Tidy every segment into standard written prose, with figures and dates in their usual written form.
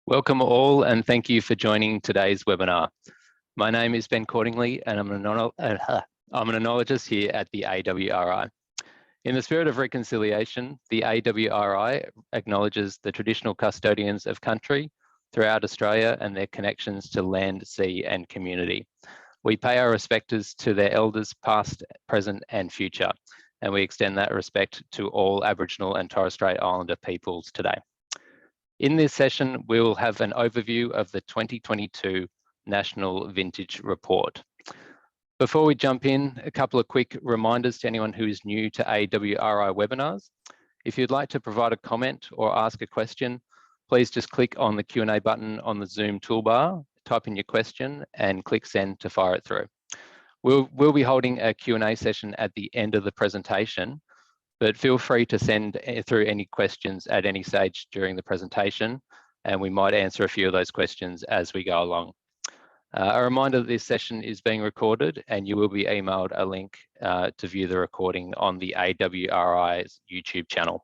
Welcome all, and thank you for joining today's webinar. My name is Ben Cordingley, and I'm an enologist here at the AWRI. In the spirit of reconciliation, the AWRI acknowledges the traditional custodians of country throughout Australia and their connections to land, sea, and community. We pay our respects to their elders past, present, and future, and we extend that respect to all Aboriginal and Torres Strait Islander peoples today. In this session, we will have an overview of the 2022 National Vintage Report. Before we jump in, a couple of quick reminders to anyone who is new to AWRI webinars. If you'd like to provide a comment or ask a question, please just click on the Q&A button on the Zoom toolbar, type in your question and click send to fire it through. We'll be holding a Q&A session at the end of the presentation, but feel free to send through any questions at any stage during the presentation, and we might answer a few of those questions as we go along. A reminder that this session is being recorded and you will be emailed a link to view the recording on the AWRI's YouTube channel.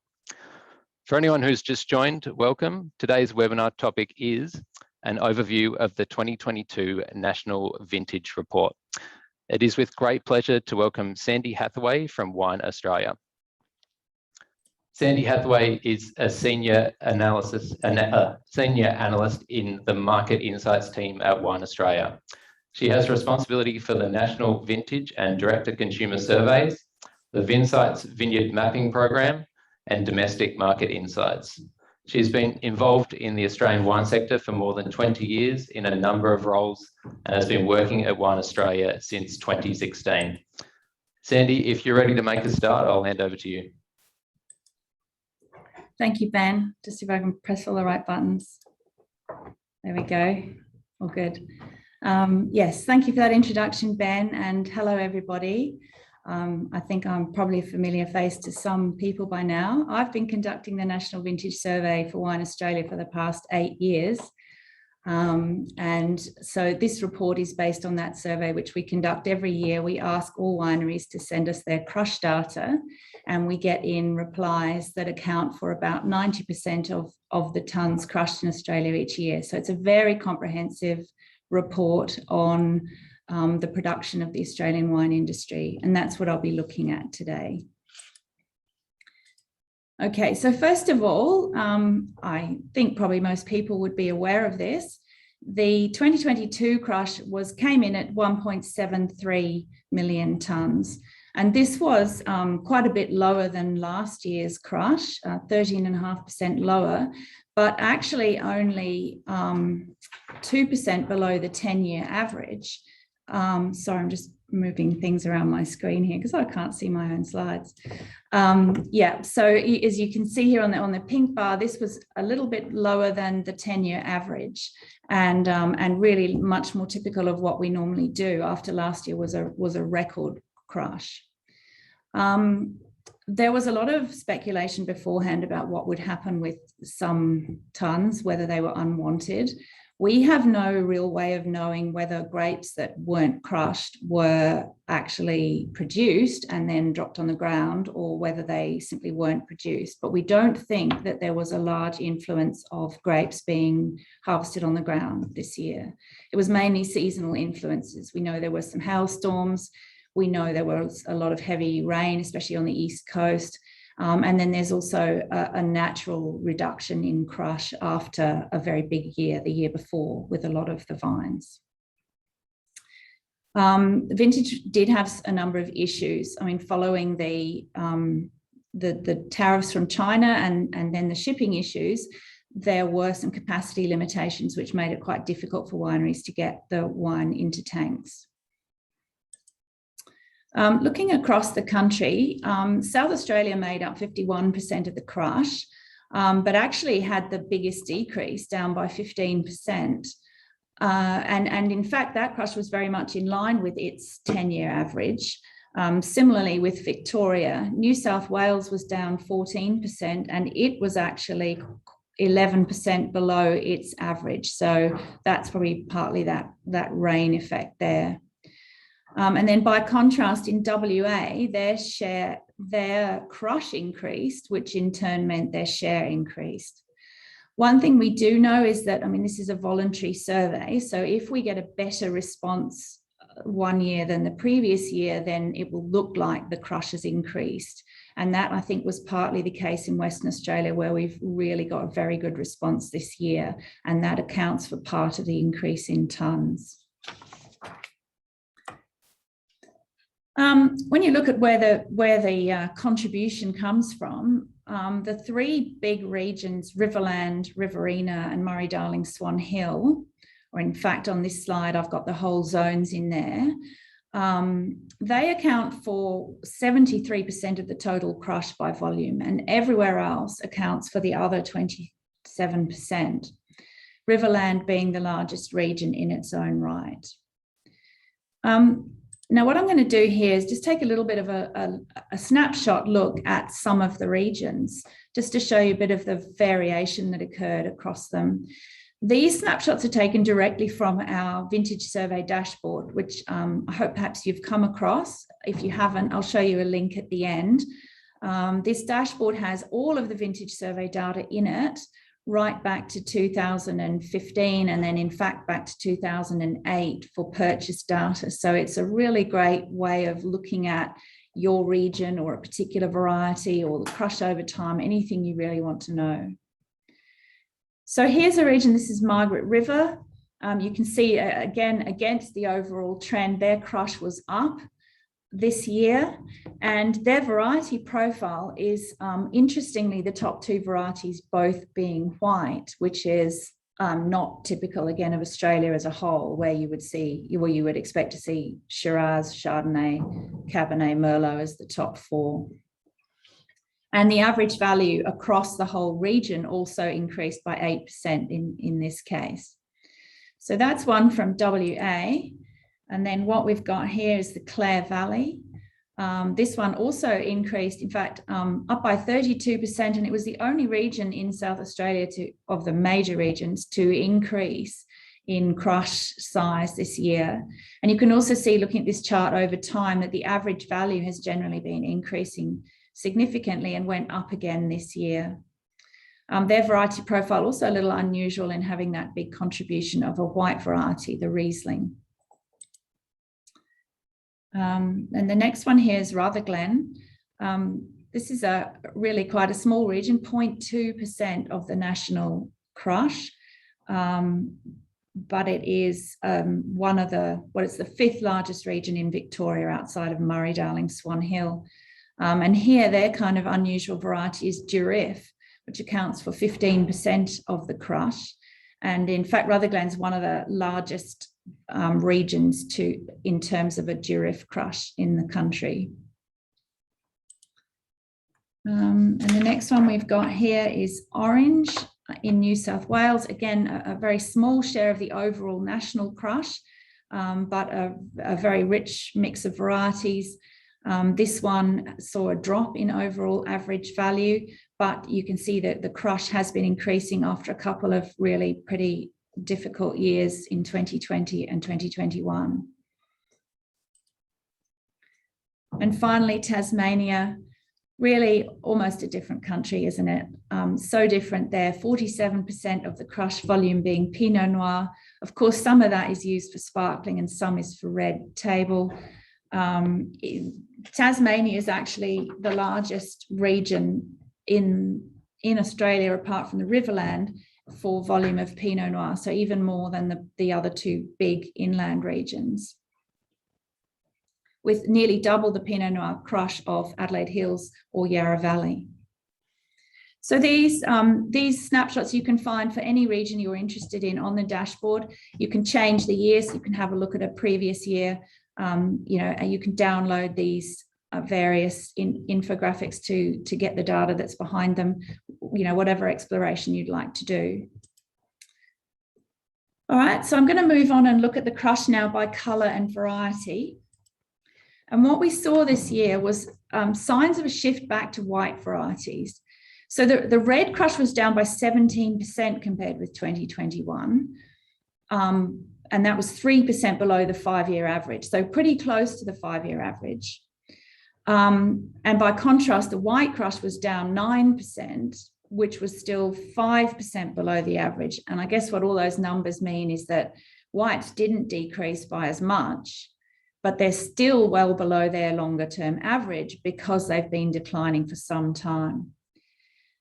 For anyone who's just joined, welcome. Today's webinar topic is an overview of the 2022 National Vintage Report. It is with great pleasure to welcome Sandy Hathaway from Wine Australia. Sandy Hathaway is a senior analyst in the Market Insights team at Wine Australia. She has responsibility for the National Vintage and Direct-to-Consumer Surveys, the Vinsights Vineyard Mapping Program, and Domestic Market Insights. She's been involved in the Australian wine sector for more than 20 years in a number of roles and has been working at Wine Australia since 2016. Sandy, if you're ready to make a start, I'll hand over to you. Thank you, Ben. Just see if I can press all the right buttons. There we go. All good. Yes, thank you for that introduction, Ben, and hello, everybody. I think I'm probably a familiar face to some people by now. I've been conducting the National Vintage Survey for Wine Australia for the past 8 years. And so this report is based on that survey, which we conduct every year. We ask all wineries to send us their crush data, and we get in replies that account for about 90% of the tonnes crushed in Australia each year. So it's a very comprehensive report on the production of the Australian wine industry, and that's what I'll be looking at today. Okay, so first of all, I think probably most people would be aware of this. The 2022 crush came in at 1.73 million tonnes, and this was quite a bit lower than last year's crush, 13.5% lower, but actually only 2% below the 10-year average. Sorry, I'm just moving things around my screen here because I can't see my own slides. Yeah, so as you can see here on the pink bar, this was a little bit lower than the 10-year average, and really much more typical of what we normally do after last year was a record crush. There was a lot of speculation beforehand about what would happen with some tonnes, whether they were unwanted. We have no real way of knowing whether grapes that weren't crushed were actually produced and then dropped on the ground, or whether they simply weren't produced. But we don't think that there was a large influence of grapes being harvested on the ground this year. It was mainly seasonal influences. We know there were some hailstorms. We know there was a lot of heavy rain, especially on the East Coast. And then there's also a natural reduction in crush after a very big year, the year before, with a lot of the vines. Vintage did have a number of issues. I mean, following the tariffs from China and then the shipping issues, there were some capacity limitations which made it quite difficult for wineries to get the wine into tanks. Looking across the country, South Australia made up 51% of the crush, but actually had the biggest decrease, down by 15%. And in fact, that crush was very much in line with its 10-year average. Similarly with Victoria, New South Wales was down 14%, and it was actually 11% below its average. So that's probably partly that rain effect there. And then by contrast, in WA, their crush increased, which in turn meant their share increased. One thing we do know is that, I mean, this is a voluntary survey. So if we get a better response one year than the previous year, then it will look like the crush has increased. And that, I think, was partly the case in Western Australia, where we've really got a very good response this year. And that accounts for part of the increase in tonnes. When you look at where the contribution comes from, the three big regions, Riverland, Riverina, and Murray-Darling Swan Hill, or in fact on this slide I've got the whole zones in there, they account for 73% of the total crush by volume, and everywhere else accounts for the other 27%, Riverland being the largest region in its own right. Now, what I'm going to do here is just take a little bit of a snapshot look at some of the regions, just to show you a bit of the variation that occurred across them. These snapshots are taken directly from our vintage survey dashboard, which I hope perhaps you've come across. If you haven't, I'll show you a link at the end. This dashboard has all of the vintage survey data in it, right back to 2015, and then in fact back to 2008 for purchase data. So it's a really great way of looking at your region or a particular variety or the crush over time, anything you really want to know. So here's a region, this is Margaret River. You can see again, against the overall trend, their crush was up this year, and their variety profile is interestingly the top two varieties both being white, which is not typical again of Australia as a whole, where you would see, where you would expect to see Shiraz, Chardonnay, Cabernet, Merlot as the top four. And the average value across the whole region also increased by 8% in this case. So that's one from WA. And then what we've got here is the Clare Valley. This one also increased, in fact, up by 32%, and it was the only region in South Australia of the major regions to increase in crush size this year. And you can also see, looking at this chart over time, that the average value has generally been increasing significantly and went up again this year. Their variety profile also a little unusual in having that big contribution of a white variety, the Riesling. And the next one here is Rutherglen. This is really quite a small region, 0.2% of the national crush, but it is it's the fifth largest region in Victoria outside of Murray-Darling Swan Hill. And here their kind of unusual variety is Durif, which accounts for 15% of the crush. And in fact, Rutherglen's one of the largest regions in terms of a Durif crush in the country. And the next one we've got here is Orange in New South Wales. Again, a very small share of the overall national crush, but a very rich mix of varieties. This one saw a drop in overall average value, but you can see that the crush has been increasing after a couple of really pretty difficult years in 2020 and 2021. And finally, Tasmania, really almost a different country, isn't it? So different there, 47% of the crush volume being Pinot Noir. Of course, some of that is used for sparkling and some is for red table. Tasmania is actually the largest region in Australia, apart from the Riverland, for volume of Pinot Noir, so even more than the other two big inland regions, with nearly double the Pinot Noir crush of Adelaide Hills or Yarra Valley. So these snapshots you can find for any region you're interested in on the dashboard. You can change the year, so you can have a look at a previous year. And you can download these various infographics to get the data that's behind them, whatever exploration you'd like to do. All right, so I'm going to move on and look at the crush now by colour and variety. And what we saw this year was signs of a shift back to white varieties. So the red crush was down by 17% compared with 2021. And that was 3% below the 5-year average, so pretty close to the 5-year average. And by contrast, the white crush was down 9%, which was still 5% below the average. And I guess what all those numbers mean is that whites didn't decrease by as much, but they're still well below their longer term average because they've been declining for some time.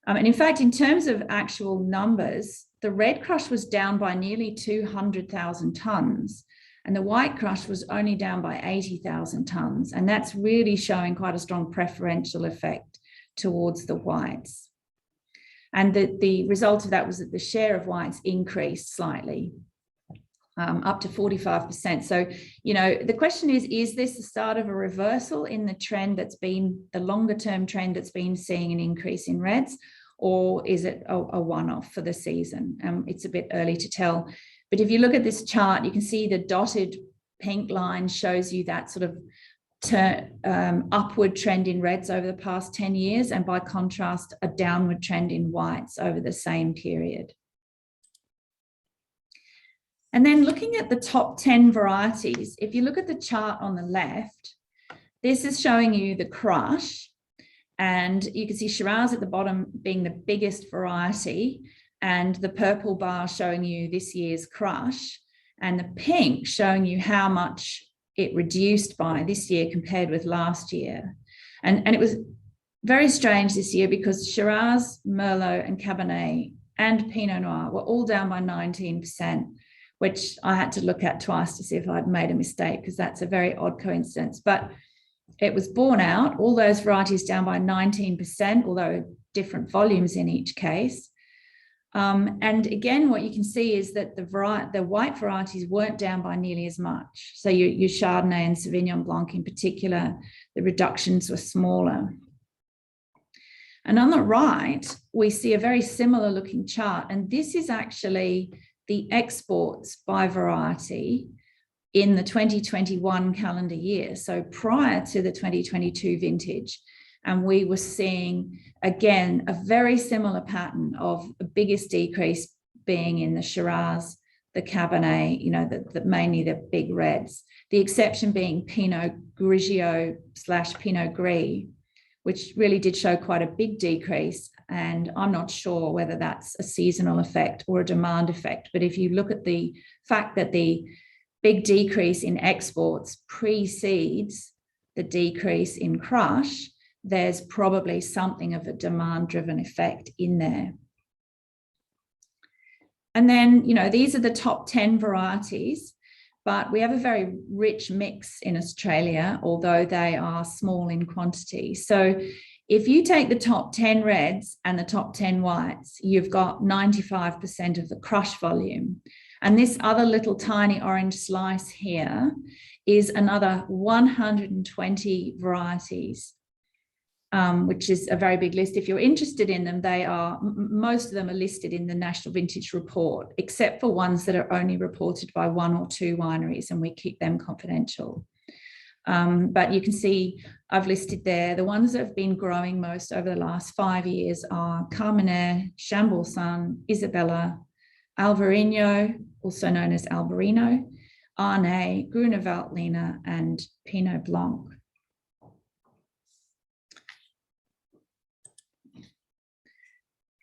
And in fact, in terms of actual numbers, the red crush was down by nearly 200,000 tonnes, and the white crush was only down by 80,000 tonnes. And that's really showing quite a strong preferential effect towards the whites. And the result of that was that the share of whites increased slightly, up to 45%. So, you know, the question is this the start of a reversal in the trend that's been, the longer term trend that's been seeing an increase in reds, or is it a one-off for the season? It's a bit early to tell. But if you look at this chart, you can see the dotted pink line shows you that sort of upward trend in reds over the past 10 years, and by contrast, a downward trend in whites over the same period. And then looking at the top 10 varieties, if you look at the chart on the left, this is showing you the crush, and you can see Shiraz at the bottom being the biggest variety, and the purple bar showing you this year's crush, and the pink showing you how much it reduced by this year compared with last year. And it was very strange this year because Shiraz, Merlot and Cabernet and Pinot Noir were all down by 19%, which I had to look at twice to see if I'd made a mistake, because that's a very odd coincidence. But it was borne out, all those varieties down by 19%, although different volumes in each case. And again, what you can see is that the white varieties weren't down by nearly as much. So your Chardonnay and Sauvignon Blanc in particular, the reductions were smaller. And on the right, we see a very similar looking chart. And this is actually the exports by variety in the 2021 calendar year, so prior to the 2022 vintage. And we were seeing, again, a very similar pattern of the biggest decrease being in the Shiraz, the Cabernet, you know, mainly the big reds. The exception being Pinot Grigio / Pinot Gris, which really did show quite a big decrease. And I'm not sure whether that's a seasonal effect or a demand effect. But if you look at the fact that the big decrease in exports precedes the decrease in crush, there's probably something of a demand-driven effect in there. And then, you know, these are the top 10 varieties, but we have a very rich mix in Australia, although they are small in quantity. So if you take the top 10 reds and the top 10 whites, you've got 95% of the crush volume. And this other little tiny orange slice here is another 120 varieties, which is a very big list. If you're interested in them, most of them are listed in the National Vintage Report, except for ones that are only reported by 1 or 2 wineries, and we keep them confidential. But you can see I've listed there the ones that have been growing most over the last 5 years are Carmenere, Chambourcin, Isabella, Alvarinho, also known as Albarino, Arnay, Gruner Veltliner, and Pinot Blanc.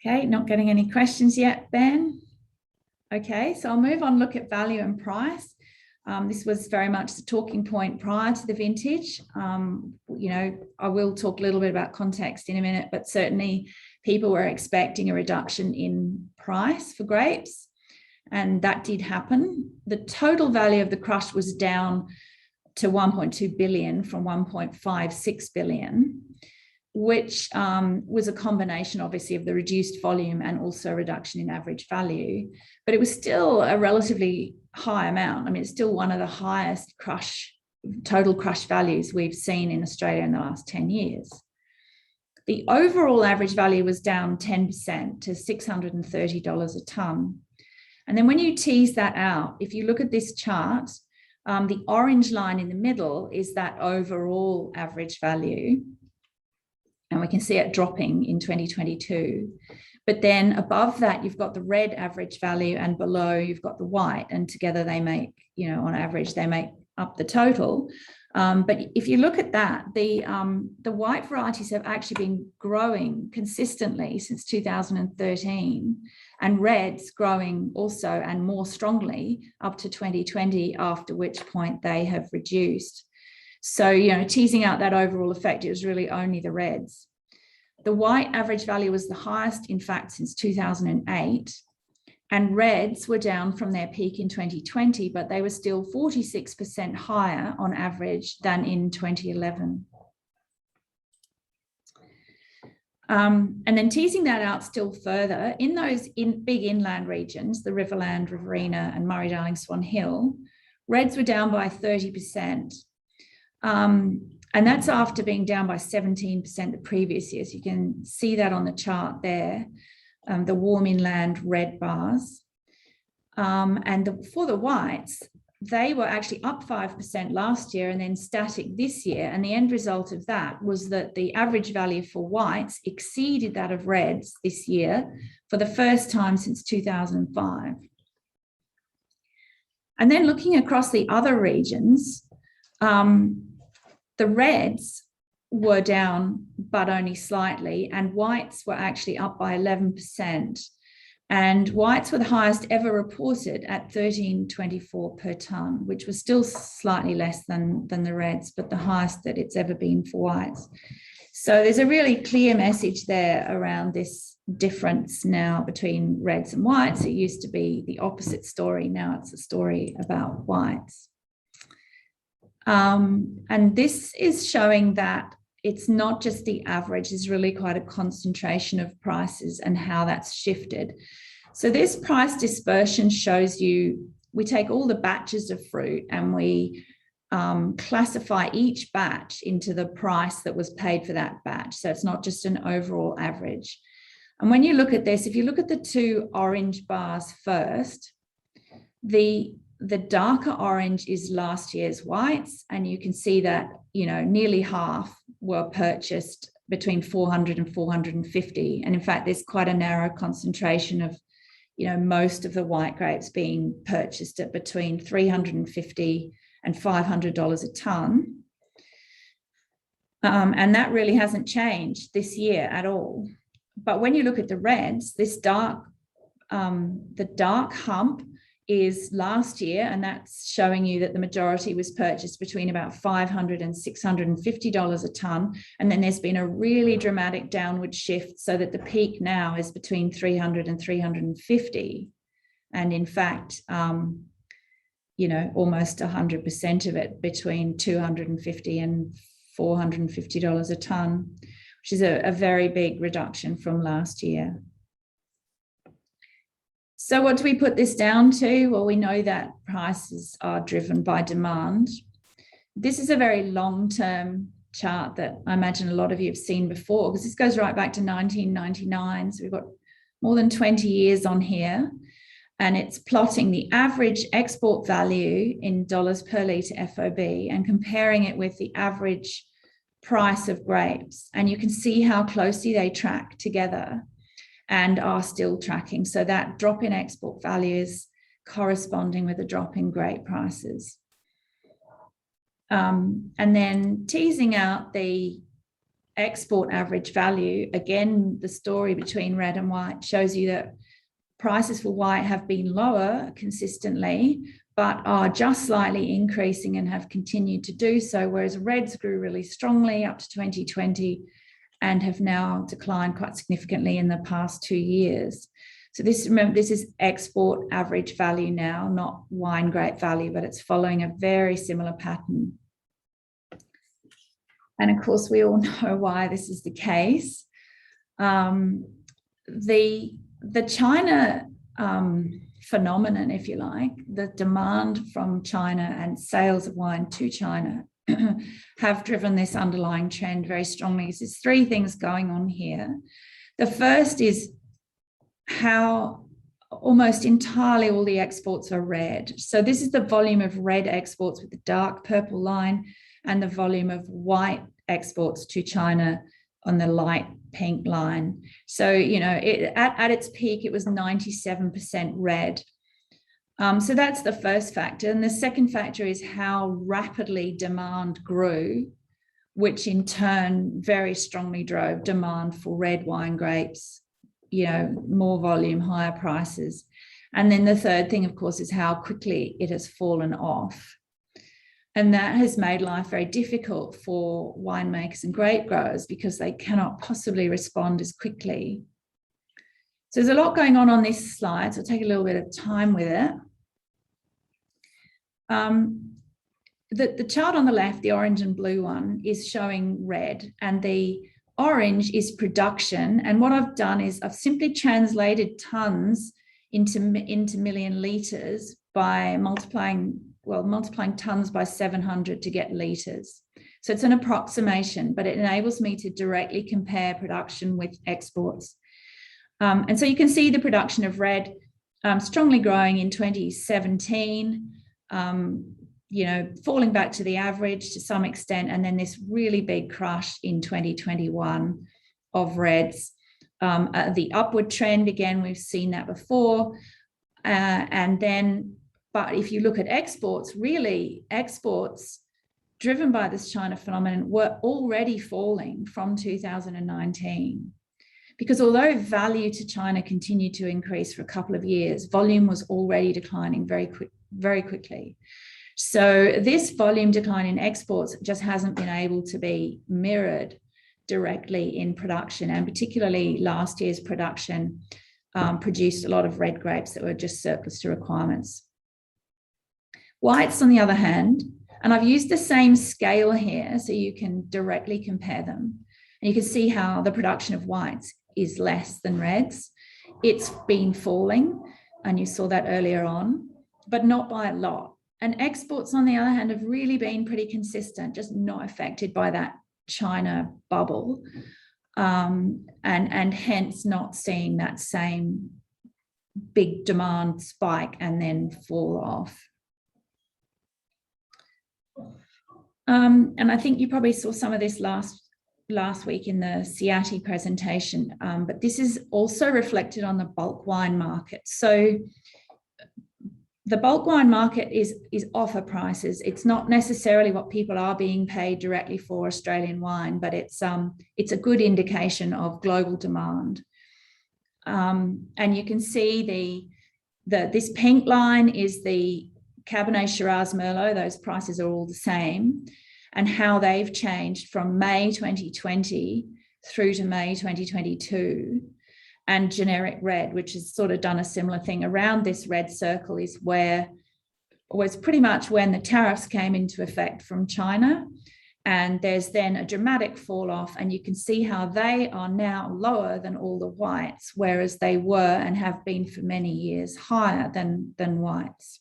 Okay, not getting any questions yet, Ben. Okay, so I'll move on, look at value and price. This was very much the talking point prior to the vintage. You know, I will talk a little bit about context in a minute, but certainly people were expecting a reduction in price for grapes, and that did happen. The total value of the crush was down to 1.2 billion from 1.56 billion, which was a combination, obviously, of the reduced volume and also reduction in average value. But it was still a relatively high amount. I mean, it's still one of the highest total crush values we've seen in Australia in the last 10 years. The overall average value was down 10% to $630 a tonne. And then when you tease that out, if you look at this chart, the orange line in the middle is that overall average value. And we can see it dropping in 2022. But then above that, you've got the red average value, and below you've got the white, and together they make, you know, on average, they make up the total. But if you look at that, the white varieties have actually been growing consistently since 2013, and reds growing also and more strongly up to 2020, after which point they have reduced. So, teasing out that overall effect, it was really only the reds. The white average value was the highest, in fact, since 2008. And reds were down from their peak in 2020, but they were still 46% higher on average than in 2011. And then teasing that out still further, in those big inland regions, the Riverland, Riverina, and Murray-Darling Swan Hill, reds were down by 30%. And that's after being down by 17% the previous year. So you can see that on the chart there. The warm inland red bars. For the whites, they were actually up 5% last year and then static this year. And the end result of that was that the average value for whites exceeded that of reds this year for the first time since 2005. And then looking across the other regions, the reds were down, but only slightly, and whites were actually up by 11%. And whites were the highest ever reported at $13.24 per tonne, which was still slightly less than the reds, but the highest that it's ever been for whites. So there's a really clear message there around this difference now between reds and whites. It used to be the opposite story. Now it's a story about whites. And this is showing that it's not just the average, it's really quite a concentration of prices and how that's shifted. So this price dispersion shows you, we take all the batches of fruit and we classify each batch into the price that was paid for that batch. So it's not just an overall average. And when you look at this, if you look at the two orange bars first, the darker orange is last year's whites, and you can see that, nearly half were purchased between 400 and 450. And in fact, there's quite a narrow concentration of, most of the white grapes being purchased at between $350 and $500 a tonne. And that really hasn't changed this year at all. But when you look at the reds, this the dark hump is last year, and that's showing you that the majority was purchased between about $500 and $650 a tonne. And then there's been a really dramatic downward shift so that the peak now is between $300 and $350. And in fact, almost 100% of it between $250 and $450 a tonne, which is a very big reduction from last year. So what do we put this down to? Well, we know that prices are driven by demand. This is a very long-term chart that I imagine a lot of you have seen before, because this goes right back to 1999. So we've got more than 20 years on here. And it's plotting the average export value in dollars per litre FOB and comparing it with the average price of grapes. And you can see how closely they track together and are still tracking. So that drop in export values corresponding with a drop in grape prices. And then teasing out the export average value, again, the story between red and white shows you that prices for white have been lower consistently, but are just slightly increasing and have continued to do so, whereas reds grew really strongly up to 2020 and have now declined quite significantly in the past 2 years. So remember, this is export average value now, not wine grape value, but it's following a very similar pattern. And of course, we all know why this is the case. The China phenomenon, if you like, the demand from China and sales of wine to China have driven this underlying trend very strongly. So there's three things going on here. The first is how almost entirely all the exports are red. So this is the volume of red exports with the dark purple line and the volume of white exports to China on the light pink line. So, at its peak, it was 97% red. So that's the first factor. And the second factor is how rapidly demand grew, which in turn very strongly drove demand for red wine grapes, more volume, higher prices. And then the third thing, of course, is how quickly it has fallen off. And that has made life very difficult for winemakers and grape growers because they cannot possibly respond as quickly. So there's a lot going on this slide, so I'll take a little bit of time with it. The chart on the left, the orange and blue one, is showing red, and the orange is production. And what I've done is I've simply translated tons into million litres by multiplying tons by 700 to get litres. So it's an approximation, but it enables me to directly compare production with exports. And so you can see the production of red strongly growing in 2017, falling back to the average to some extent, and then this really big crush in 2021 of reds. The upward trend, again, we've seen that before. But if you look at exports, really exports driven by this China phenomenon were already falling from 2019. Because although value to China continued to increase for a couple of years, volume was already declining very quickly. So this volume decline in exports just hasn't been able to be mirrored directly in production, and particularly last year's production produced a lot of red grapes that were just surplus to requirements. Whites, on the other hand, and I've used the same scale here so you can directly compare them, and you can see how the production of whites is less than reds. It's been falling, and you saw that earlier on, but not by a lot. And exports, on the other hand, have really been pretty consistent, just not affected by that China bubble, and hence not seeing that same big demand spike and then fall off. And I think you probably saw some of this last week in the CIATI presentation, but this is also reflected on the bulk wine market. So the bulk wine market is offer prices. It's not necessarily what people are being paid directly for Australian wine, but it's a good indication of global demand. And you can see this pink line is the Cabernet Shiraz Merlot. Those prices are all the same, and how they've changed from May 2020 through to May 2022. And generic red, which has sort of done a similar thing. Around this red circle was pretty much when the tariffs came into effect from China. And there's then a dramatic fall off, and you can see how they are now lower than all the whites, whereas they were and have been for many years higher than whites.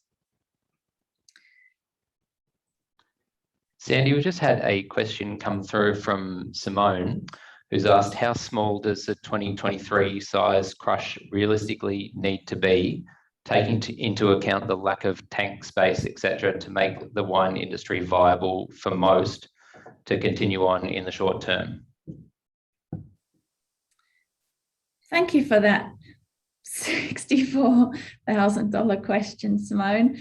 Sandy, we just had a question come through from Simone, who's asked, how small does the 2023 size crush realistically need to be, taking into account the lack of tank space, etc., to make the wine industry viable for most to continue on in the short term? Thank you for that $64,000 question, Simone.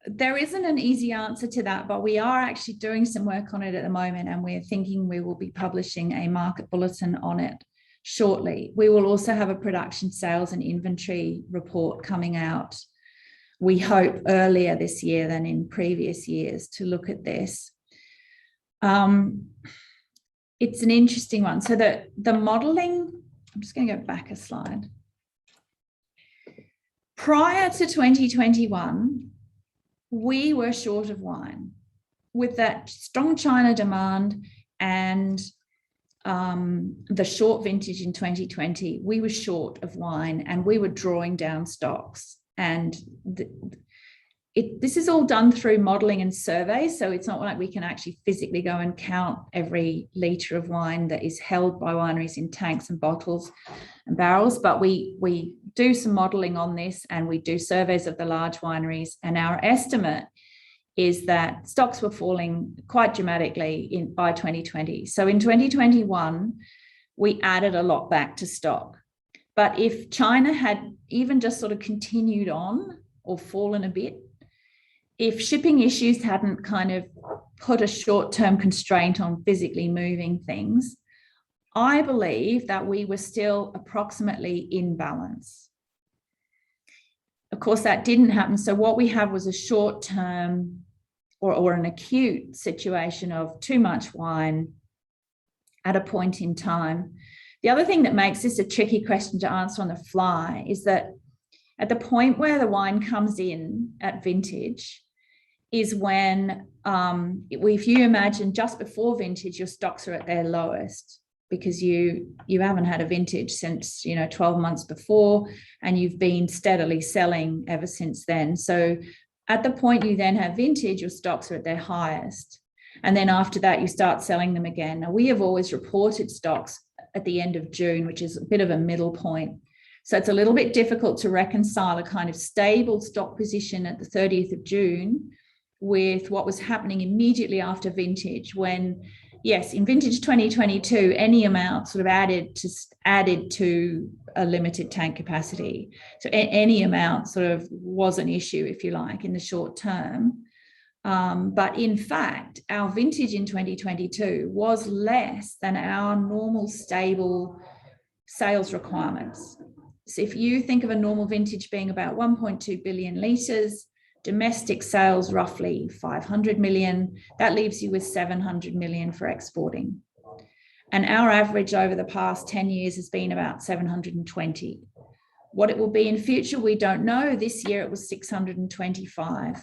There isn't an easy answer to that, but we are actually doing some work on it at the moment, and we're thinking we will be publishing a market bulletin on it shortly. We will also have a production, sales and inventory report coming out, we hope earlier this year than in previous years, to look at this. It's an interesting one. So the modelling, I'm just going to go back a slide. Prior to 2021, we were short of wine. With that strong China demand and the short vintage in 2020, we were short of wine and we were drawing down stocks. And this is all done through modelling and surveys, so it's not like we can actually physically go and count every litre of wine that is held by wineries in tanks and bottles and barrels, but we do some modelling on this, and we do surveys of the large wineries, and our estimate is that stocks were falling quite dramatically by 2020. So in 2021, we added a lot back to stock. But if China had even just sort of continued on or fallen a bit, if shipping issues hadn't kind of put a short-term constraint on physically moving things, I believe that we were still approximately in balance. Of course, that didn't happen. So what we have was a short-term or an acute situation of too much wine at a point in time. The other thing that makes this a tricky question to answer on the fly is that at the point where the wine comes in at vintage is when, if you imagine just before vintage, your stocks are at their lowest because you haven't had a vintage since 12 months before, and you've been steadily selling ever since then. So at the point you then have vintage, your stocks are at their highest. And then after that, you start selling them again. Now, we have always reported stocks at the end of June, which is a bit of a middle point. So it's a little bit difficult to reconcile a kind of stable stock position at the 30th of June with what was happening immediately after vintage, when, yes, in vintage 2022, any amount sort of added to a limited tank capacity. So any amount sort of was an issue, if you like, in the short term. But in fact, our vintage in 2022 was less than our normal stable sales requirements. So if you think of a normal vintage being about 1.2 billion litres, domestic sales roughly 500 million, that leaves you with 700 million for exporting. And our average over the past 10 years has been about 720. What it will be in future, we don't know. This year it was 625.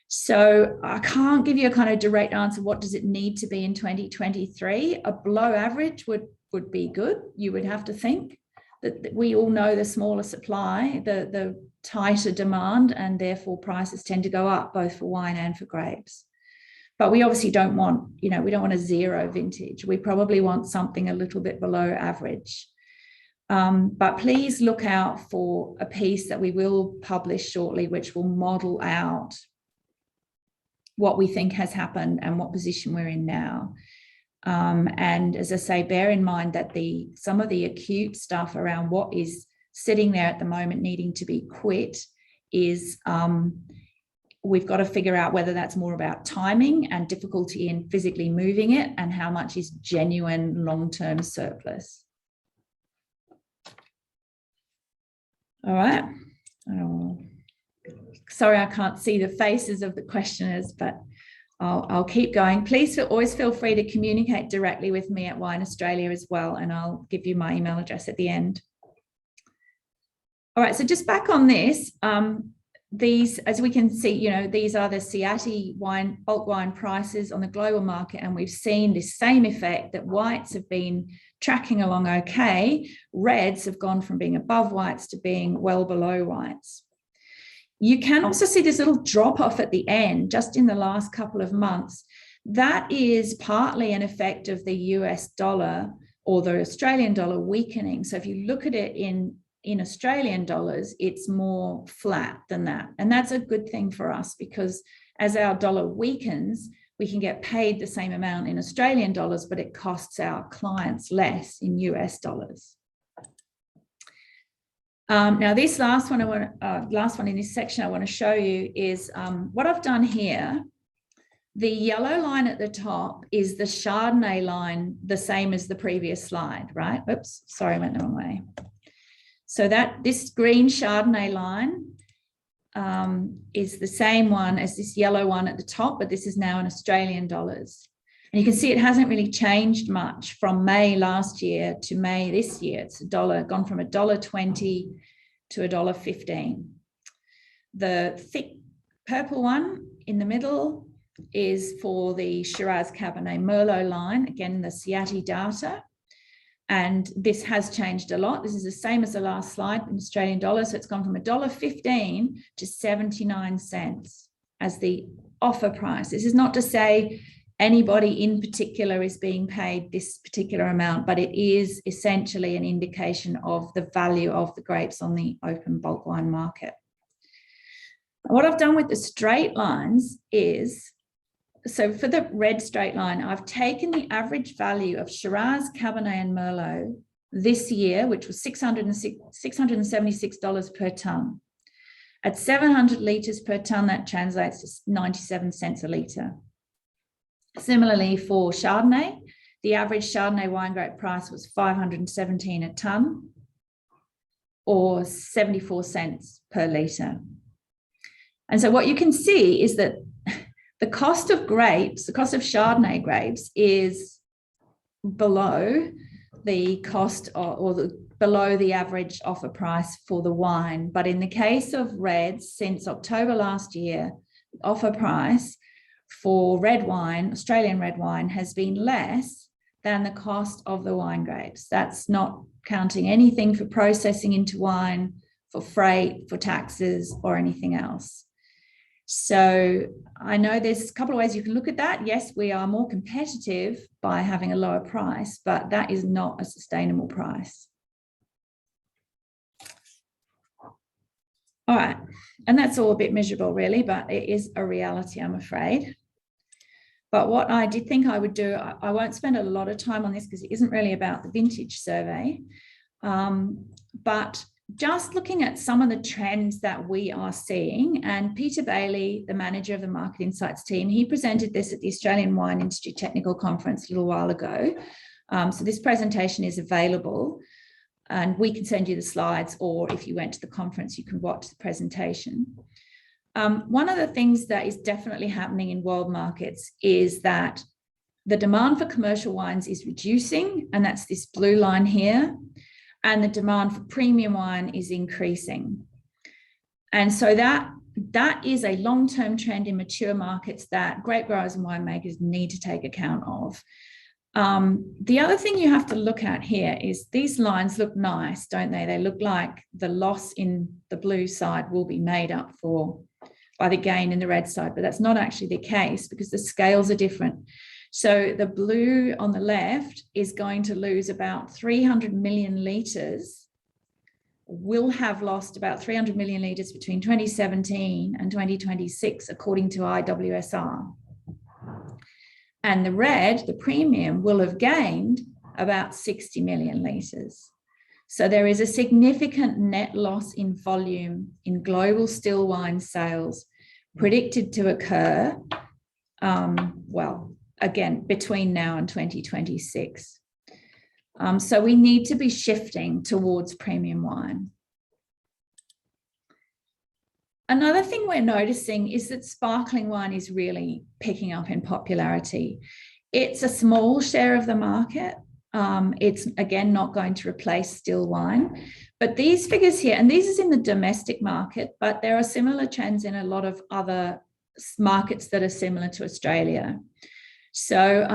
So I can't give you a kind of direct answer. What does it need to be in 2023? A below average would be good. You would have to think that we all know the smaller supply, the tighter demand, and therefore prices tend to go up both for wine and for grapes. But we obviously don't want, we don't want a zero vintage. We probably want something a little bit below average. But please look out for a piece that we will publish shortly, which will model out what we think has happened and what position we're in now. And as I say, bear in mind that some of the acute stuff around what is sitting there at the moment needing to be quit is we've got to figure out whether that's more about timing and difficulty in physically moving it, and how much is genuine long-term surplus. All right. Sorry, I can't see the faces of the questioners, but I'll keep going. Please always feel free to communicate directly with me at Wine Australia as well, and I'll give you my email address at the end. All right, so just back on this, these, as we can see, these are the CIATI bulk wine prices on the global market, and we've seen this same effect that whites have been tracking along okay. Reds have gone from being above whites to being well below whites. You can also see this little drop off at the end, just in the last couple of months. That is partly an effect of the US dollar or the Australian dollar weakening. So if you look at it in Australian dollars, it's more flat than that. And that's a good thing for us, because as our dollar weakens, we can get paid the same amount in Australian dollars, but it costs our clients less in US dollars. Now, this last one in this section I want to show you is what I've done here. The yellow line at the top is the Chardonnay line, the same as the previous slide, right? Oops, sorry, I went the wrong way. So this green Chardonnay line is the same one as this yellow one at the top, but this is now in Australian dollars. And you can see it hasn't really changed much from May last year to May this year. It's gone from $1.20 to $1.15. The thick purple one in the middle is for the Shiraz Cabernet Merlot line, again, the CIATI data. And this has changed a lot. This is the same as the last slide in Australian dollars. So it's gone from $1.15 to 79 cents as the offer price. This is not to say anybody in particular is being paid this particular amount, but it is essentially an indication of the value of the grapes on the open bulk wine market. What I've done with the straight lines is, so for the red straight line, I've taken the average value of Shiraz, Cabernet and Merlot this year, which was $676 per tonne. At 700 litres per tonne, that translates to 97 cents a litre. Similarly, for Chardonnay, the average Chardonnay wine grape price was $517 a tonne, or 74 cents per litre. And so what you can see is that the cost of grapes, the cost of Chardonnay grapes, is below the cost below the average offer price for the wine. But in the case of reds, since October last year, the offer price for red wine, Australian red wine, has been less than the cost of the wine grapes. That's not counting anything for processing into wine, for freight, for taxes, or anything else. So I know there's a couple of ways you can look at that. Yes, we are more competitive by having a lower price, but that is not a sustainable price. All right, and that's all a bit miserable really, but it is a reality, I'm afraid. But what I did think I would do, I won't spend a lot of time on this because it isn't really about the vintage survey, but just looking at some of the trends that we are seeing. And Peter Bailey, the manager of the Market Insights team, he presented this at the Australian Wine Industry Technical Conference a little while ago. So this presentation is available and we can send you the slides, or if you went to the conference, you can watch the presentation. One of the things that is definitely happening in world markets is that the demand for commercial wines is reducing, and that's this blue line here. And the demand for premium wine is increasing. And so that is a long-term trend in mature markets that grape growers and winemakers need to take account of. The other thing you have to look at here is these lines look nice, don't they? They look like the loss in the blue side will be made up for by the gain in the red side, but that's not actually the case because the scales are different. So the blue on the left is going to lose about 300 million litres, will have lost about 300 million litres between 2017 and 2026, according to IWSR. And the red, the premium, will have gained about 60 million litres. So there is a significant net loss in volume in global still wine sales predicted to occur, again, between now and 2026. So we need to be shifting towards premium wine. Another thing we're noticing is that sparkling wine is really picking up in popularity. It's a small share of the market. It's, again, not going to replace still wine. But these figures here, and this is in the domestic market, but there are similar trends in a lot of other markets that are similar to Australia. So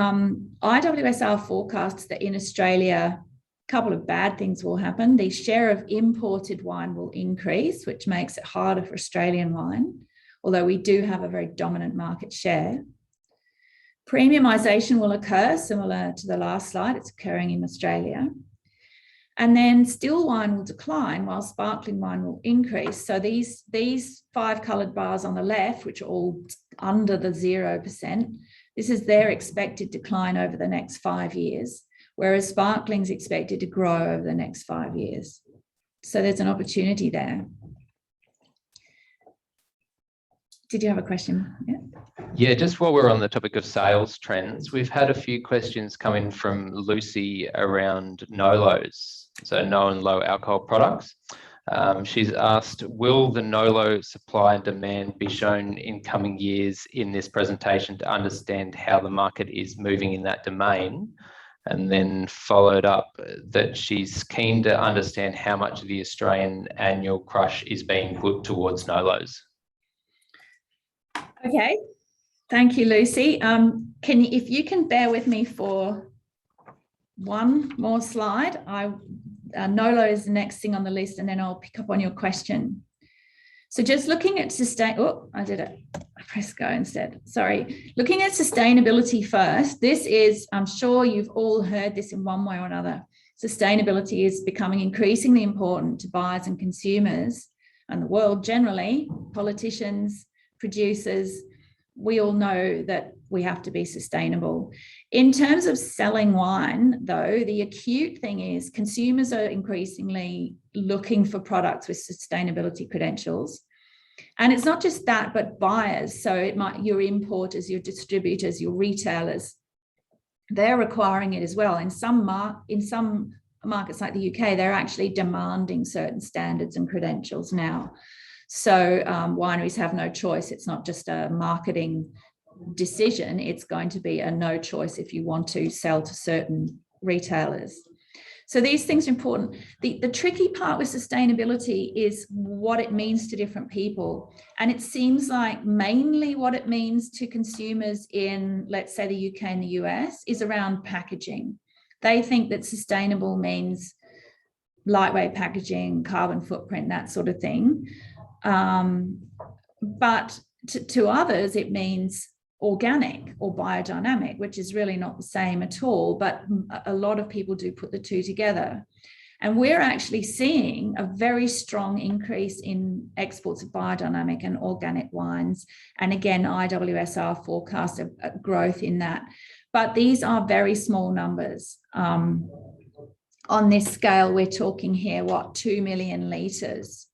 IWSR forecasts that in Australia, a couple of bad things will happen. The share of imported wine will increase, which makes it harder for Australian wine, although we do have a very dominant market share. Premiumisation will occur, similar to the last slide. It's occurring in Australia. And then still wine will decline while sparkling wine will increase. So these five coloured bars on the left, which are all under the 0%, this is their expected decline over the next 5 years, whereas sparkling is expected to grow over the next 5 years. So there's an opportunity there. Did you have a question? Yeah, just while we're on the topic of sales trends, we've had a few questions come in from Lucy around NOLOs, so no and low alcohol products. She's asked, will the NOLO supply and demand be shown in coming years in this presentation to understand how the market is moving in that domain? And then followed up that she's keen to understand how much of the Australian annual crush is being put towards NOLOs. Okay, thank you, Lucy. If you can bear with me for one more slide, NOLO is the next thing on the list, and then I'll pick up on your question. So just looking at I pressed go instead. Sorry. Looking at sustainability first, this is, I'm sure you've all heard this in one way or another. Sustainability is becoming increasingly important to buyers and consumers and the world generally, politicians, producers, we all know that we have to be sustainable. In terms of selling wine, though, the acute thing is consumers are increasingly looking for products with sustainability credentials. And it's not just that, but buyers. So it might, your importers, your distributors, your retailers, they're requiring it as well. In some markets like the UK, they're actually demanding certain standards and credentials now. So wineries have no choice. It's not just a marketing decision. It's going to be a no choice if you want to sell to certain retailers. So these things are important. The tricky part with sustainability is what it means to different people. And it seems like mainly what it means to consumers in, let's say, the UK and the US is around packaging. They think that sustainable means lightweight packaging, carbon footprint, that sort of thing. But to others, it means organic or biodynamic, which is really not the same at all. But a lot of people do put the two together. And we're actually seeing a very strong increase in exports of biodynamic and organic wines. And again, IWSR forecasts a growth in that. But these are very small numbers. On this scale, we're talking here, 2 million litres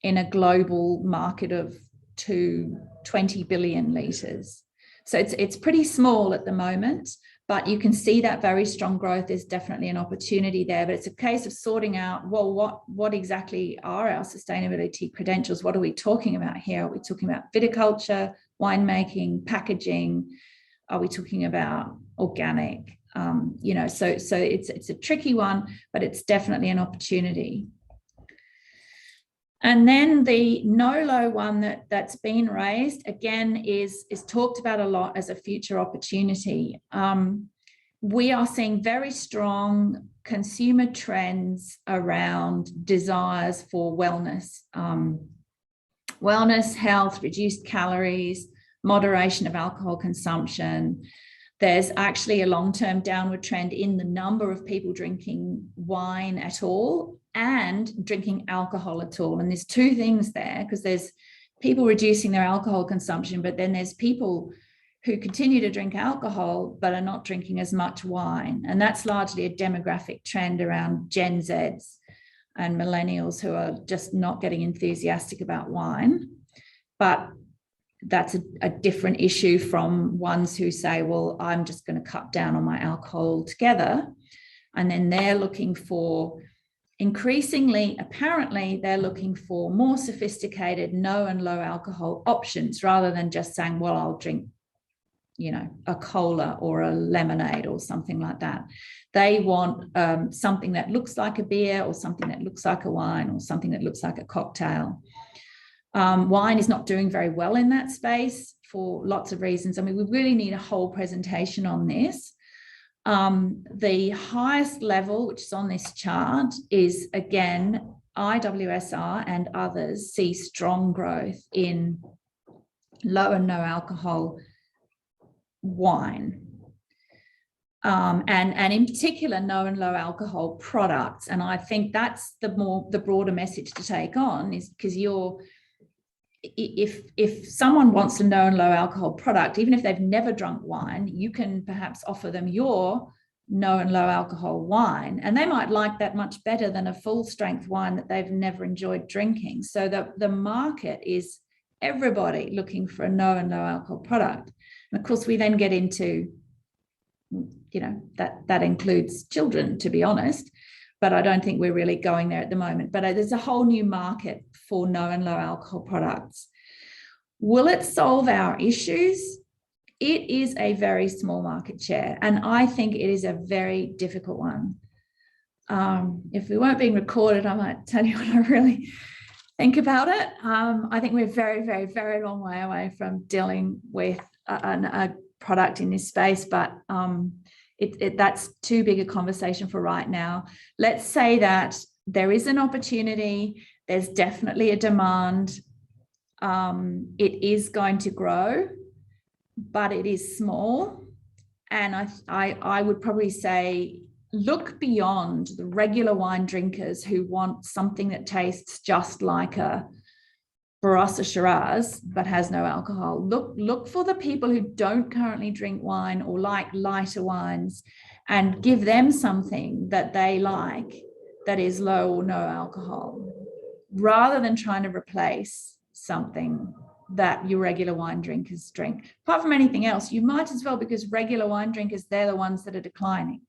in a global market of 20 billion litres. So it's pretty small at the moment, but you can see that very strong growth. There's definitely an opportunity there, but it's a case of sorting out, well, what exactly are our sustainability credentials? What are we talking about here? Are we talking about viticulture, winemaking, packaging? Are we talking about organic? So it's a tricky one, but it's definitely an opportunity. And then the no-low one that's been raised, again, is talked about a lot as a future opportunity. We are seeing very strong consumer trends around desires for wellness. Wellness, health, reduced calories, moderation of alcohol consumption. There's actually a long-term downward trend in the number of people drinking wine at all and drinking alcohol at all. And there's two things there, because there's people reducing their alcohol consumption, but then there's people who continue to drink alcohol but are not drinking as much wine. And that's largely a demographic trend around Gen Zs and millennials who are just not getting enthusiastic about wine. But that's a different issue from ones who say, well, I'm just going to cut down on my alcohol altogether. And then they're looking for, increasingly, apparently, they're looking for more sophisticated no and low alcohol options rather than just saying, well, I'll drink, a cola or a lemonade or something like that. They want something that looks like a beer or something that looks like a wine or something that looks like a cocktail. Wine is not doing very well in that space for lots of reasons. I mean, we really need a whole presentation on this. The highest level, which is on this chart, is, again, IWSR and others see strong growth in low and no alcohol wine. And in particular, no and low alcohol products. And I think that's the broader message to take on, is because if someone wants a no and low alcohol product, even if they've never drunk wine, you can perhaps offer them your no and low alcohol wine, and they might like that much better than a full strength wine that they've never enjoyed drinking. So the market is everybody looking for a no and low alcohol product. And of course, we then get into, that includes children, to be honest, but I don't think we're really going there at the moment. But there's a whole new market for no and low alcohol products. Will it solve our issues? It is a very small market share, and I think it is a very difficult one. If we weren't being recorded, I might tell you what I really think about it. I think we're very, very, very long way away from dealing with a product in this space, but that's too big a conversation for right now. Let's say that there is an opportunity. There's definitely a demand. It is going to grow, but it is small. And I would probably say, look beyond the regular wine drinkers who want something that tastes just like a Barossa Shiraz, but has no alcohol. Look for the people who don't currently drink wine or like lighter wines, and give them something that they like that is low or no alcohol, rather than trying to replace something that your regular wine drinkers drink. Apart from anything else, you might as well, because regular wine drinkers, they're the ones that are declining.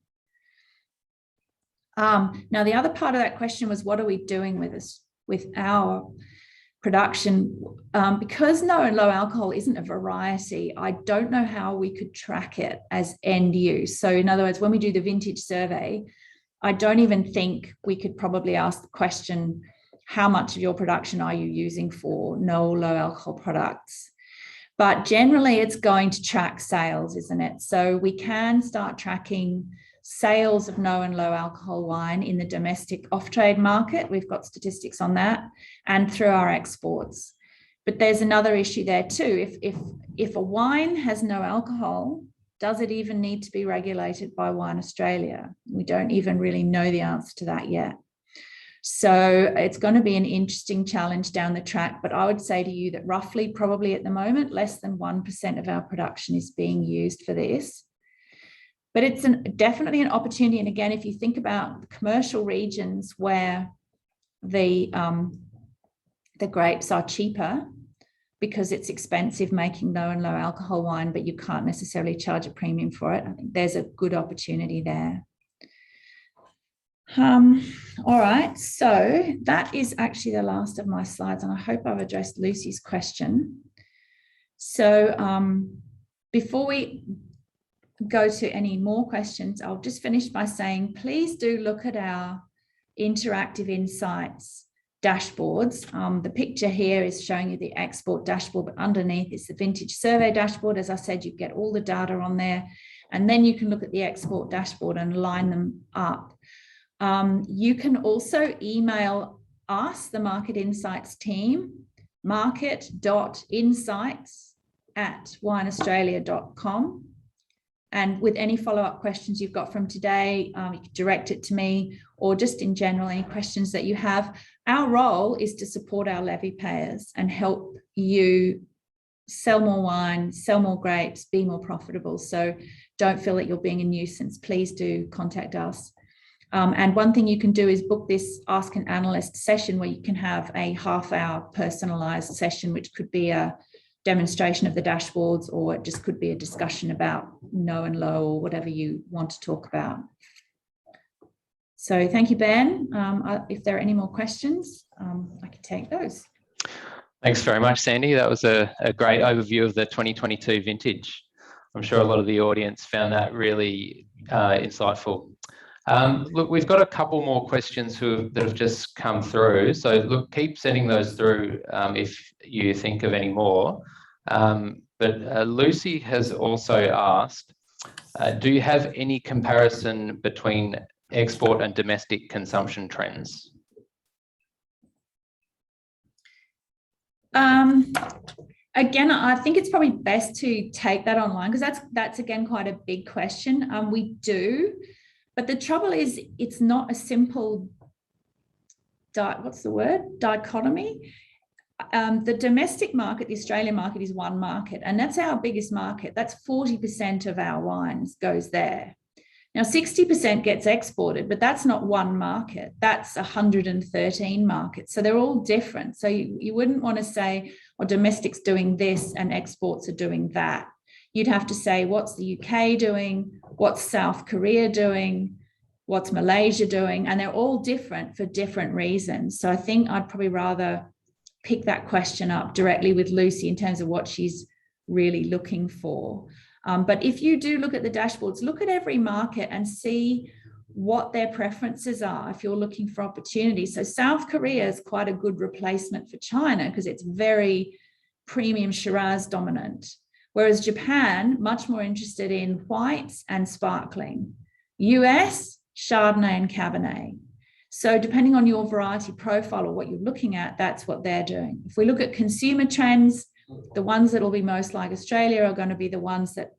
Now, the other part of that question was, what are we doing with our production? Because no and low alcohol isn't a variety, I don't know how we could track it as end use. So in other words, when we do the vintage survey, I don't even think we could probably ask the question, how much of your production are you using for no or low alcohol products? But generally it's going to track sales, isn't it? So we can start tracking sales of no and low alcohol wine in the domestic off-trade market. We've got statistics on that, and through our exports. But there's another issue there too. If a wine has no alcohol, does it even need to be regulated by Wine Australia? We don't even really know the answer to that yet. So it's going to be an interesting challenge down the track, but I would say to you that roughly, probably at the moment, less than 1% of our production is being used for this. But it's definitely an opportunity. And again, if you think about commercial regions where the grapes are cheaper because it's expensive making low and low alcohol wine, but you can't necessarily charge a premium for it, I think there's a good opportunity there. All right, so that is actually the last of my slides, and I hope I've addressed Lucy's question. So before we go to any more questions, I'll just finish by saying, please do look at our interactive insights dashboards. The picture here is showing you the export dashboard, but underneath is the vintage survey dashboard. As I said, you get all the data on there, and then you can look at the export dashboard and line them up. You can also email us, the Market Insights team, market.insights@wineaustralia.com. And with any follow-up questions you've got from today, you can direct it to me, or just in general, any questions that you have. Our role is to support our levy payers and help you sell more wine, sell more grapes, be more profitable. So don't feel that you're being a nuisance. Please do contact us. And one thing you can do is book this Ask an Analyst session, where you can have a half-hour personalised session, which could be a demonstration of the dashboards, or it just could be a discussion about no and low, or whatever you want to talk about. So thank you, Ben. If there are any more questions, I can take those. Thanks very much, Sandy. That was a great overview of the 2022 vintage. I'm sure a lot of the audience found that really insightful. Look, we've got a couple more questions that have just come through. So look, keep sending those through if you think of any more. But Lucy has also asked, do you have any comparison between export and domestic consumption trends? Again, I think it's probably best to take that online, because that's again quite a big question. We do. But the trouble is, it's not a simple, dichotomy. The domestic market, the Australian market, is one market, and that's our biggest market. That's 40% of our wines goes there. Now, 60% gets exported, but that's not one market. That's 113 markets. So they're all different. So you wouldn't want to say, well, domestic's doing this and exports are doing that. You'd have to say, what's the UK doing? What's South Korea doing? What's Malaysia doing? And they're all different for different reasons. So I think I'd probably rather pick that question up directly with Lucy in terms of what she's really looking for. But if you do look at the dashboards, look at every market and see what their preferences are if you're looking for opportunities. So South Korea is quite a good replacement for China, because it's very premium Shiraz dominant. Whereas Japan, much more interested in whites and sparkling. US, Chardonnay and Cabernet. So depending on your variety profile or what you're looking at, that's what they're doing. If we look at consumer trends, the ones that will be most like Australia are going to be the ones that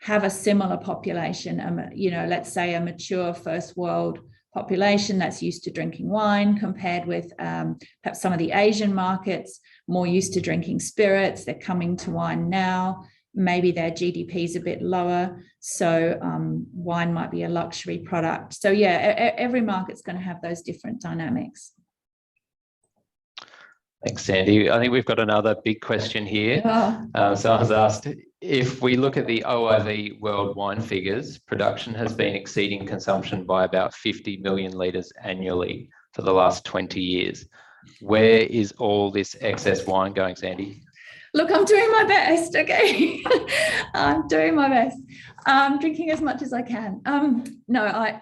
have a similar population, let's say a mature first world population that's used to drinking wine compared with perhaps some of the Asian markets, more used to drinking spirits. They're coming to wine now. Maybe their GDP is a bit lower. So wine might be a luxury product. So yeah, every market's going to have those different dynamics. Thanks, Sandy. I think we've got another big question here. Oh. So I was asked, if we look at the OIV world wine figures, production has been exceeding consumption by about 50 million litres annually for the last 20 years. Where is all this excess wine going, Sandy? Look, I'm doing my best, okay? I'm doing my best. I'm drinking as much as I can.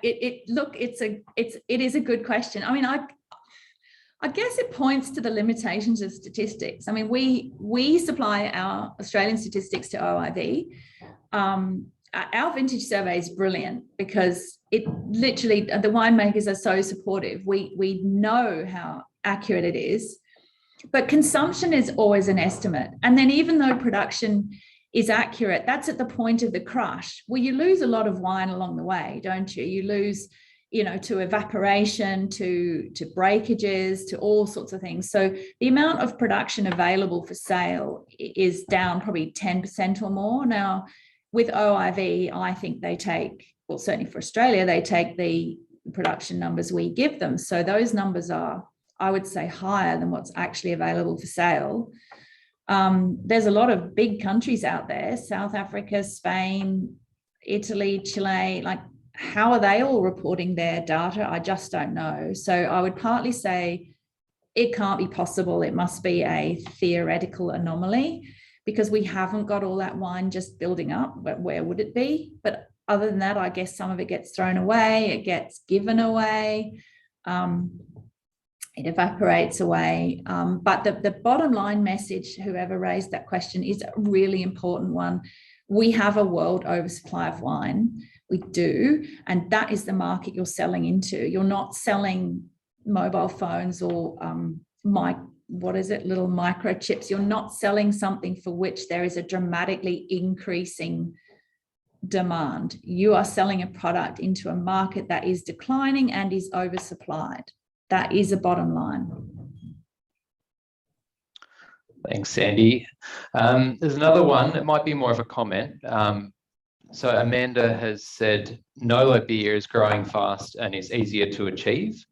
It is a good question. I mean, I guess it points to the limitations of statistics. I mean, we supply our Australian statistics to OIV. Our vintage survey is brilliant because it literally, the winemakers are so supportive. We know how accurate it is, but consumption is always an estimate. And then even though production is accurate, that's at the point of the crush. Well, you lose a lot of wine along the way, don't you? You lose, to evaporation, to breakages, to all sorts of things. So the amount of production available for sale is down probably 10% or more. Now, with OIV, I think they take, well, certainly for Australia, they take the production numbers we give them. So those numbers are, I would say, higher than what's actually available for sale. There's a lot of big countries out there, South Africa, Spain, Italy, Chile, like, how are they all reporting their data? I just don't know. So I would partly say it can't be possible. It must be a theoretical anomaly because we haven't got all that wine just building up. But where would it be? But other than that, I guess some of it gets thrown away. It gets given away. It evaporates away. But the bottom line message, whoever raised that question, is a really important one. We have a world oversupply of wine. We do, and that is the market you're selling into. You're not selling mobile phones or little microchips. You're not selling something for which there is a dramatically increasing demand. You are selling a product into a market that is declining and is oversupplied. That is a bottom line. Thanks, Sandy. There's another one. It might be more of a comment. So Amanda has said, Nolo beer is growing fast and is easier to achieve.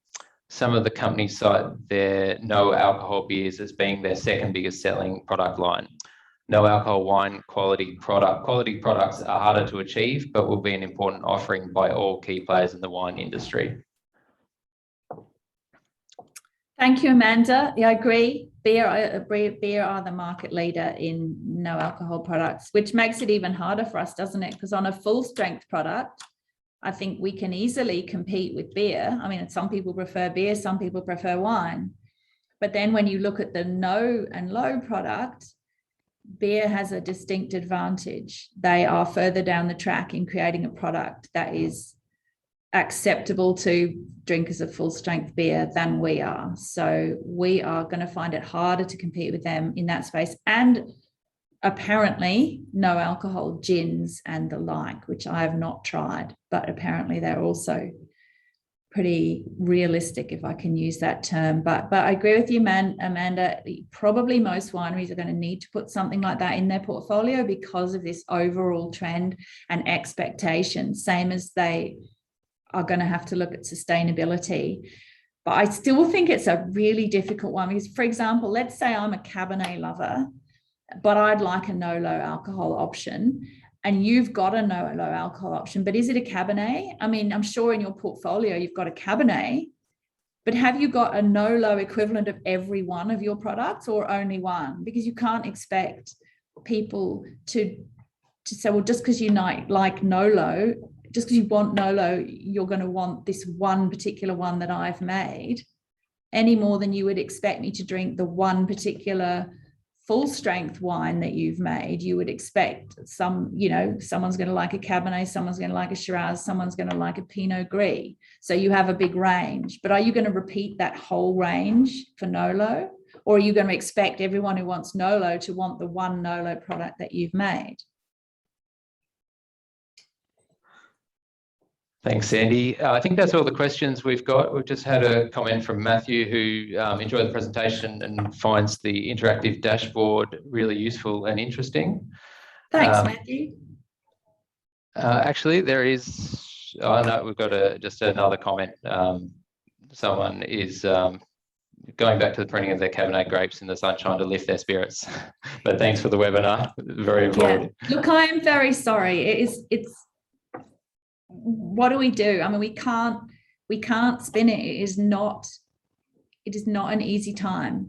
Some of the companies cite their no alcohol beers as being their second biggest selling product line. No alcohol wine quality products are harder to achieve, but will be an important offering by all key players in the wine industry. Thank you, Amanda. Yeah, I agree. Beer are the market leader in no alcohol products, which makes it even harder for us, doesn't it? Because on a full strength product, I think we can easily compete with beer. I mean, some people prefer beer, some people prefer wine. But then when you look at the no and low product, beer has a distinct advantage. They are further down the track in creating a product that is acceptable to drinkers of full strength beer than we are. So we are going to find it harder to compete with them in that space. And apparently no alcohol gins and the like, which I have not tried, but apparently they're also pretty realistic, if I can use that term. But I agree with you, Amanda, probably most wineries are going to need to put something like that in their portfolio because of this overall trend and expectation, same as they are going to have to look at sustainability. But I still think it's a really difficult one because, for example, let's say I'm a Cabernet lover, but I'd like a no low alcohol option, and you've got a no low alcohol option, but is it a Cabernet? I mean, I'm sure in your portfolio you've got a Cabernet, but have you got a no low equivalent of every one of your products or only one? Because you can't expect people to say, well, just because you like no low, just because you want Nolo, you're going to want this one particular one that I've made, any more than you would expect me to drink the one particular full strength wine that you've made. You would expect someone's going to like a Cabernet, someone's going to like a Shiraz, someone's going to like a Pinot Gris. So you have a big range, but are you going to repeat that whole range for Nolo? Or are you going to expect everyone who wants Nolo to want the one Nolo product that you've made? Thanks, Sandy. I think that's all the questions we've got. We've just had a comment from Matthew who enjoyed the presentation and finds the interactive dashboard really useful and interesting. Thanks, Matthew. Actually, there is, oh no, we've got just another comment. Someone is going back to the printing of their Cabernet grapes in the sunshine to lift their spirits. But thanks for the webinar, very informative. Yeah. Look, I am very sorry. It's what do we do? I mean, we can't spin it. It is not an easy time.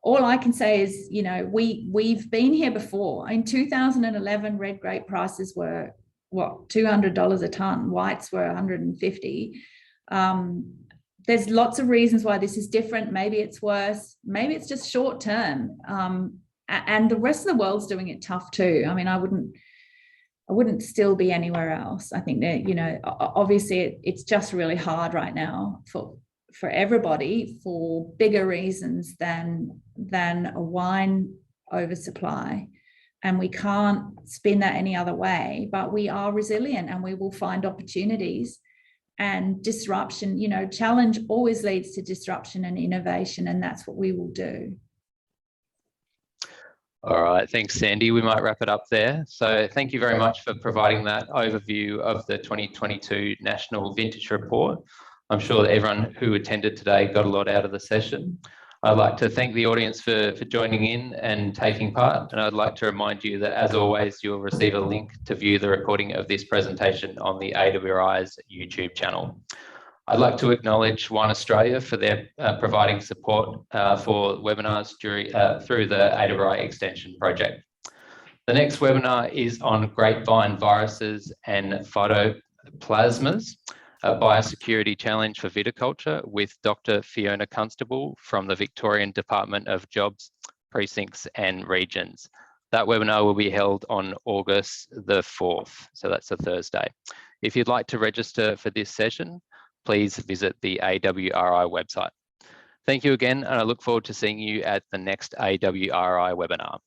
All I can say is, you know, we've been here before. In 2011, red grape prices were what, $200 a ton. Whites were 150. There's lots of reasons why this is different. Maybe it's worse. Maybe it's just short term. And the rest of the world's doing it tough too. I mean, I wouldn't still be anywhere else. I think that, you know, obviously it's just really hard right now for everybody for bigger reasons than a wine oversupply. And we can't spin that any other way, but we are resilient and we will find opportunities. And disruption, you know, challenge always leads to disruption and innovation, and that's what we will do. All right, thanks, Sandy. We might wrap it up there. So thank you very much for providing that overview of the 2022 National Vintage Report. I'm sure that everyone who attended today got a lot out of the session. I'd like to thank the audience for joining in and taking part. And I'd like to remind you that, as always, you'll receive a link to view the recording of this presentation on the AWRI's YouTube channel. I'd like to acknowledge Wine Australia for their providing support for webinars through the AWRI Extension project. The next webinar is on grapevine viruses and phytoplasmas, a biosecurity challenge for viticulture, with Dr. Fiona Constable from the Victorian Department of Jobs, Precincts and Regions. That webinar will be held on August the 4th, so that's a Thursday. If you'd like to register for this session, please visit the AWRI website. Thank you again, and I look forward to seeing you at the next AWRI webinar.